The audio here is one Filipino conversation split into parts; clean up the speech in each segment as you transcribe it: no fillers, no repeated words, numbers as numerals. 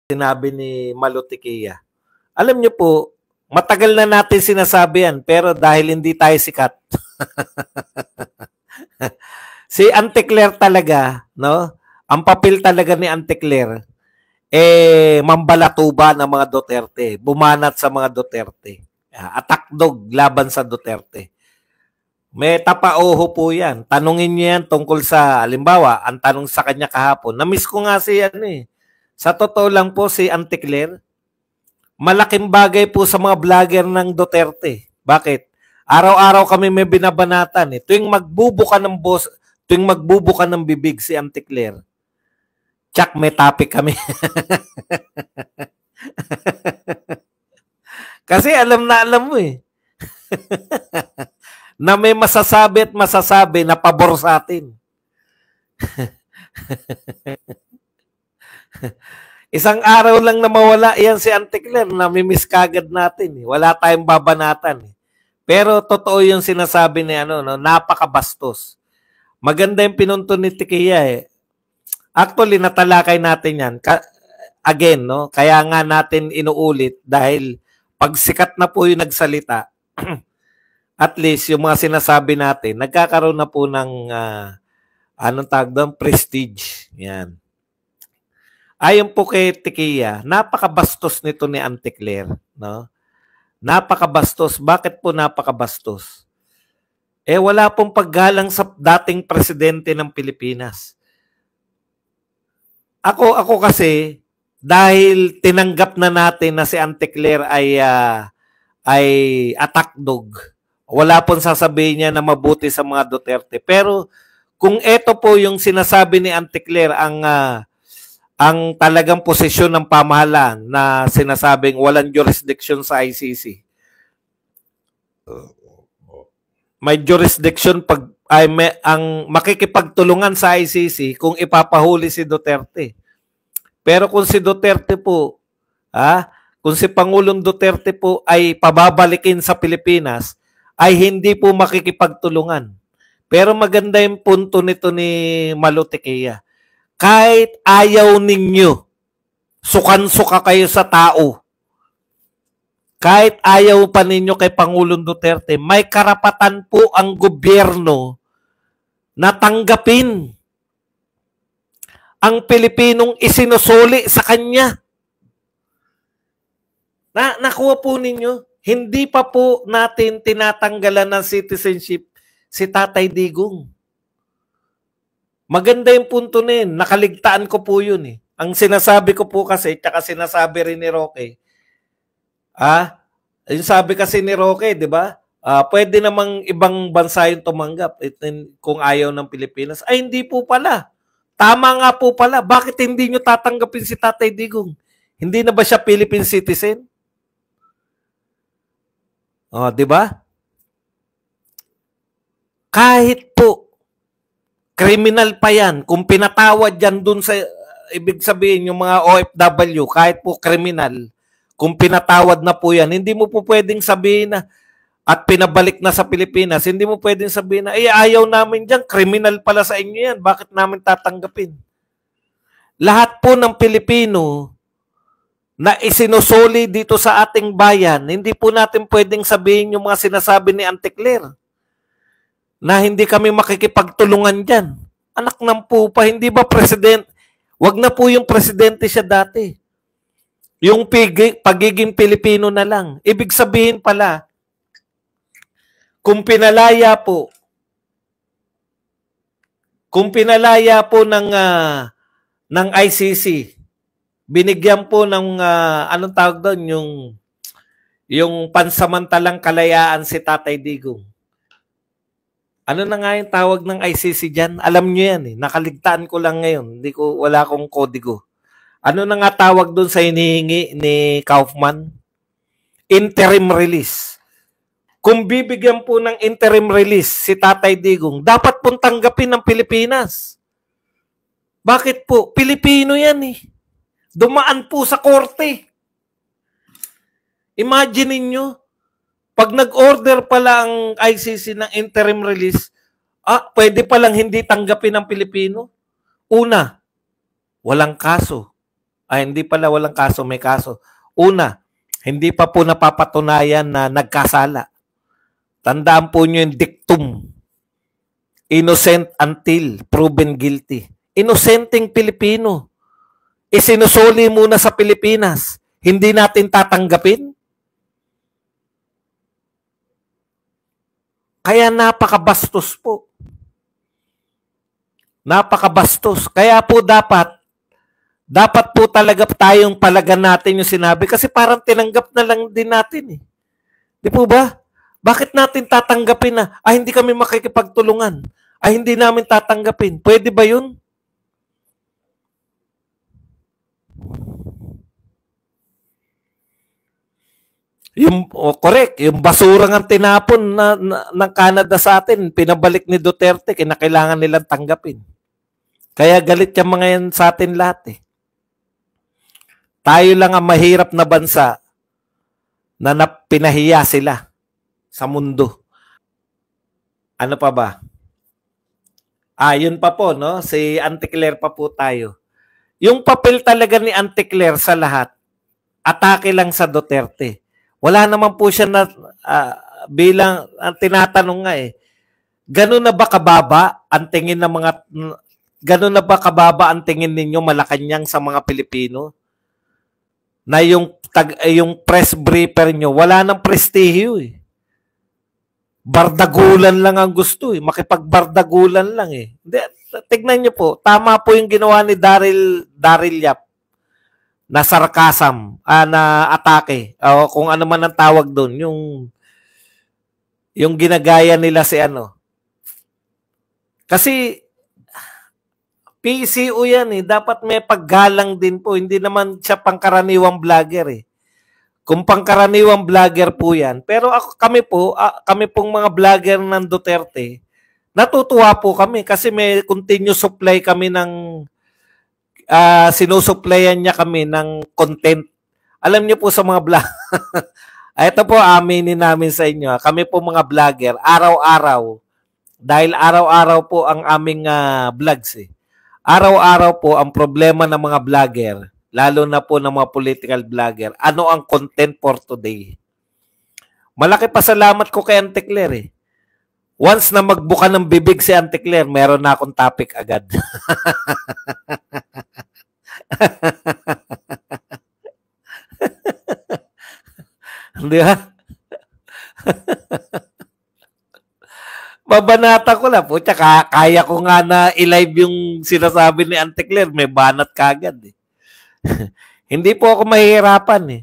sinabi ni Malutikia. Alam niyo po, matagal na natin sinasabi yan, pero dahil hindi tayo sikat, si Auntie Claire talaga, no? Ang papel talaga ni Auntie Claire, mambalatuba ng mga Duterte, bumanat sa mga Duterte, attack dog laban sa Duterte. May tapauho po yan. Tanungin niyo yan tungkol sa, halimbawa, ang tanong sa kanya kahapon, na-miss ko nga si Sa totoo lang po si Auntie Claire, malaking bagay po sa mga vlogger ng Duterte. Bakit? Araw-araw kami may binabanatan. Tuwing magbubuka ng bibig si Auntie Claire, tsak, may topic kami. Kasi alam mo na may masasabi at masasabi na pabor sa atin. Isang araw lang na mawala yan si Auntie Claire, namimiss kagad natin. Wala tayong babanatan. Pero totoo yung sinasabi ni napakabastos. Maganda yung pinunto ni Tikia . Actually, natalakay natin yan. Again, no? Kaya nga natin inuulit dahil pag sikat na po yung nagsalita, at least yung mga sinasabi natin, nagkakaroon na po ng prestige. Yan. Ayon po kay Tikia, napakabastos nito ni Auntie Claire, no? Napakabastos. Bakit po napakabastos? Wala pong paggalang sa dating presidente ng Pilipinas. Ako kasi, dahil tinanggap na natin na si Auntie Claire ay attack dog, wala pong sasabihin niya na mabuti sa mga Duterte. Pero kung ito po yung sinasabi ni Auntie Claire, ang talagang posisyon ng pamahalaan na sinasabing walang jurisdiction sa ICC. May jurisdiction ang makikipagtulungan sa ICC kung ipapahuli si Duterte. Pero kung si Duterte po, kung si Pangulong Duterte po ay pababalikin sa Pilipinas, ay hindi po makikipagtulungan. Pero maganda yung punto nito ni Malutikia. Kahit ayaw ninyo, sukan-suka kayo sa tao, kahit ayaw pa ninyo kay Pangulong Duterte, may karapatan po ang gobyerno na tanggapin ang Pilipinong isinusuli sa kanya. Nakuha po ninyo, hindi pa po natin tinatanggalan ng citizenship si Tatay Digong. Maganda yung punto na yun. Nakaligtaan ko po yun . Ang sinasabi ko po kasi, tsaka sinasabi rin ni Roque, yung sabi kasi ni Roque, di ba? Pwede namang ibang bansa yung tumanggap kung ayaw ng Pilipinas. Ay, hindi po pala. Tama nga po pala. Bakit hindi nyo tatanggapin si Tatay Digong? Hindi na ba siya Philippine citizen? Di ba? Kahit po, criminal pa yan. Kung pinatawad yan dun sa, ibig sabihin, yung mga OFW, kahit po criminal, kung pinatawad na po yan, hindi mo po pwedeng sabihin na, at pinabalik na sa Pilipinas, hindi mo pwedeng sabihin na, ayaw namin dyan, criminal pala sa inyo yan, bakit namin tatanggapin? Lahat po ng Pilipino na isinusuli dito sa ating bayan, hindi po natin pwedeng sabihin yung mga sinasabi ni Auntie Claire na hindi kami makikipagtulungan dyan. Anak ng pupa, hindi ba president? Wag na po yung presidente siya dati. Yung pagiging Pilipino na lang. Ibig sabihin pala, kung pinalaya po ng ICC, binigyan po ng anong tawag doon, yung pansamantalang kalayaan si Tatay Digong. Ano na nga yung tawag ng ICC dyan? Alam nyo yan . Nakaligtaan ko lang ngayon. Wala akong kodigo. Ano na nga tawag doon sa hinihingi ni Kaufman? Interim release. Kung bibigyan po ng interim release si Tatay Digong, dapat pong tanggapin ng Pilipinas. Bakit po? Pilipino yan . Dumaan po sa korte. Imagine niyo, pag nag-order pala ang ICC ng interim release, pwede palang hindi tanggapin ng Pilipino. Una, walang kaso. Ay, hindi pala walang kaso, may kaso. Una, hindi pa po napapatunayan na nagkasala. Tandaan po nyo yung dictum. Innocent until proven guilty. Inosenteng Pilipino. Isinusuli muna sa Pilipinas. Hindi natin tatanggapin. Kaya napakabastos po. Napakabastos. Kaya po dapat po talaga tayong palagan natin yung sinabi kasi parang tinanggap na lang din natin eh. Di po ba? Bakit natin tatanggapin na, hindi kami makikipagtulungan? Hindi namin tatanggapin. Pwede ba yun? Correct. Yung basurang ang tinapon ng Canada sa atin, pinabalik ni Duterte, kinakailangan nilang tanggapin. Kaya galit yung mga yan sa atin lahat eh. Tayo lang ang mahirap na bansa na pinahiya sila sa mundo. Ano pa ba? Yun pa po, no? Si Auntie Claire pa po tayo. Yung papel talaga ni Auntie Claire sa lahat, atake lang sa Duterte. Wala naman po siya na bilang ang tinatanong nga eh. Ganun na ba kababa ang tingin ng mga ganun na ba kababa ang tingin ninyo Malacanang sa mga Pilipino? Na yung press briefer nyo, wala nang prestihyo eh. Bardagulan lang ang gusto eh. Makipagbardagulan lang eh. Tignan nyo po, tama po yung ginawa ni Daryl Yap na sarcasm, na atake. O kung ano man ang tawag doon, yung ginagaya nila si ano. Kasi PCO yan eh. Dapat may paggalang din po. Hindi naman siya pangkaraniwang vlogger eh. Kung pangkaraniwang vlogger po yan. Pero kami pong mga vlogger ng Duterte, natutuwa po kami kasi may continuous supply kami ng sinusupplyan niya kami ng content. Alam niyo po sa mga vlog. Ito po aminin namin sa inyo. Kami po mga vlogger, araw-araw. Dahil araw-araw po ang aming vlogs eh. Araw-araw po ang problema ng mga vlogger, lalo na po ng mga political vlogger, ano ang content for today? Malaki pasalamat ko kay Auntie Claire eh. Once na magbuka ng bibig si Auntie Claire, meron na akong topic agad. Di ba? Babanata ko lang. Pucha, kaya ko nga na i-live yung sinasabi ni Auntie Claire. May banat kagad eh. Hindi po ako mahihirapan eh.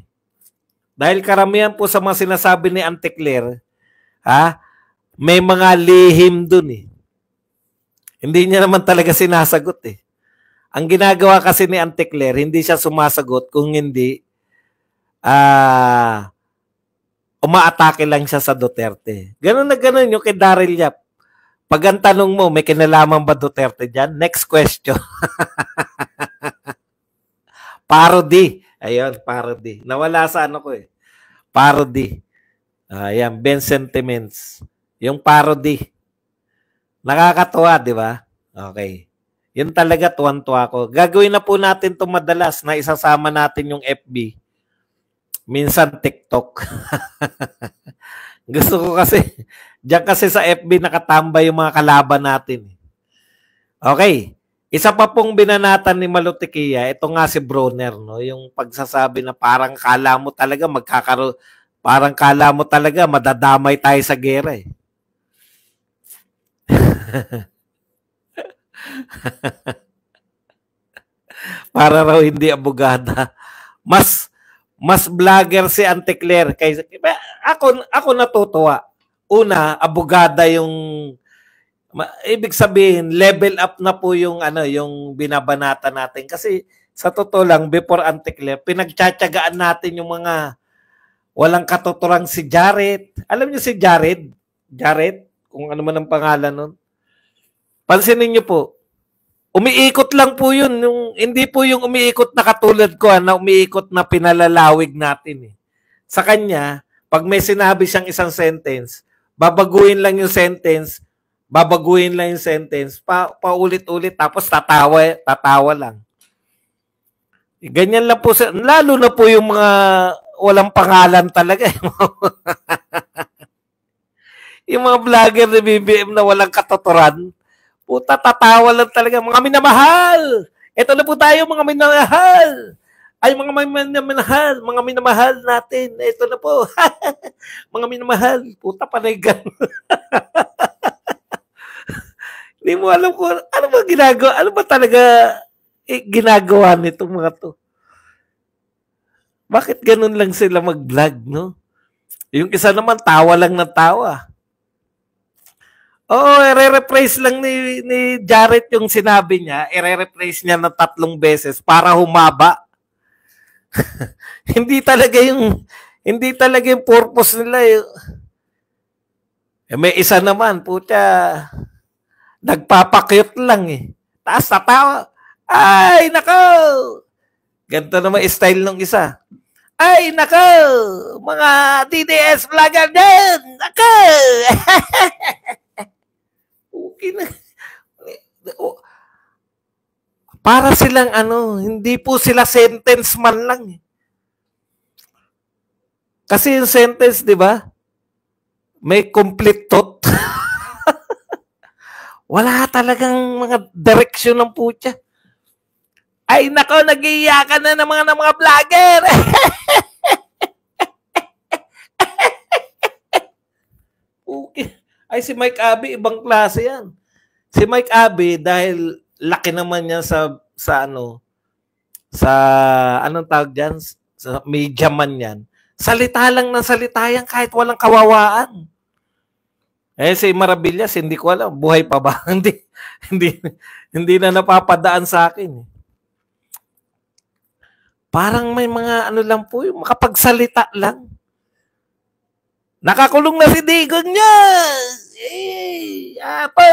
Dahil karamihan po sa mga sinasabi ni Auntie Claire, may mga lihim dun eh. Hindi niya naman talaga sinasagot eh. Ang ginagawa kasi ni Auntie Claire, hindi siya sumasagot kung hindi umaatake lang siya sa Duterte. Ganun na ganun yung kay Daryl Yap. Pag ang tanong mo, may kinalaman ba Duterte dyan? Next question. Parody. Ayun, parody. Nawala sa ano ko eh. Parody. Ayan, Ben Sentiments. Yung parody. Nakakatuwa, di ba? Okay. Yun talaga, tuwan-tuwa ko. Gagawin na po natin ito madalas na isasama natin yung FB. Minsan TikTok. Gusto ko kasi, diyan kasi sa FB nakatambay yung mga kalaban natin. Okay. Isa pa pong binanatan ni Malutikia, ito nga si Bronner, no? Yung pagsasabi na parang kala mo talaga madadamay tayo sa gera eh. Para raw hindi abogada. Mas vlogger si Auntie Claire kaysa ako natutuwa. Una, abogada yung ibig sabihin level up na po yung yung binabanata natin kasi sa totoo lang before Auntie Claire pinagtsatsagaan natin yung mga walang katuturang si Jared. Alam niyo si Jared kung ano man ang pangalan nun. Pansinin niyo po. Umiikot lang po yun. Hindi po yung umiikot na katulad ko na umiikot na pinalalawig natin eh. Sa kanya, pag may sinabi siyang isang sentence, babaguhin lang yung sentence, paulit-ulit, tapos tatawa lang. Ganyan lang po, lalo na po yung mga walang pangalan talaga. Yung mga vlogger ni BBM na walang katotoran, puta, tatawa lang talaga. Mga minamahal! Ito na po tayo, mga minamahal! Ay, mga minamahal, mga minamahal natin. Ito na po. Mga minamahal. Puta, panay ganun. Hindi mo alam kung ano ba ginagawa. Ano ba talaga ginagawa nitong mga to? Bakit ganun lang sila mag-vlog, no? Yung isa naman, tawa lang ng tawa. Oo, i-rephrase lang ni Jared yung sinabi niya. I-rephrase niya ng 3 beses para humaba. hindi talaga yung purpose nila. May isa naman, puta, nagpapakyut lang eh. Taas tatawa. Ay, nako! Ganito naman style ng isa. Ay, nako! Mga DDS vlogger din! Nako! Okay na. Para silang hindi po sila sentence man lang. Kasi yung sentence, di ba? May complete thought. Wala talagang mga direksyon ng putya. Ay, nako, nag-iiyakan na ng mga vlogger. Okay. Ay, si Mike Abe, ibang klase yan. Si Mike Abe, dahil laki naman niya sa anong tawag dyan? Sa media man yan. Salita lang ng salita yan kahit walang kawawaan. Eh, si Maravillas, hindi ko alam. Buhay pa ba? hindi na napapadaan sa akin. Parang may mga lang po, yung makapagsalita lang. Nakakulong na si Digong niya! Eh, apo!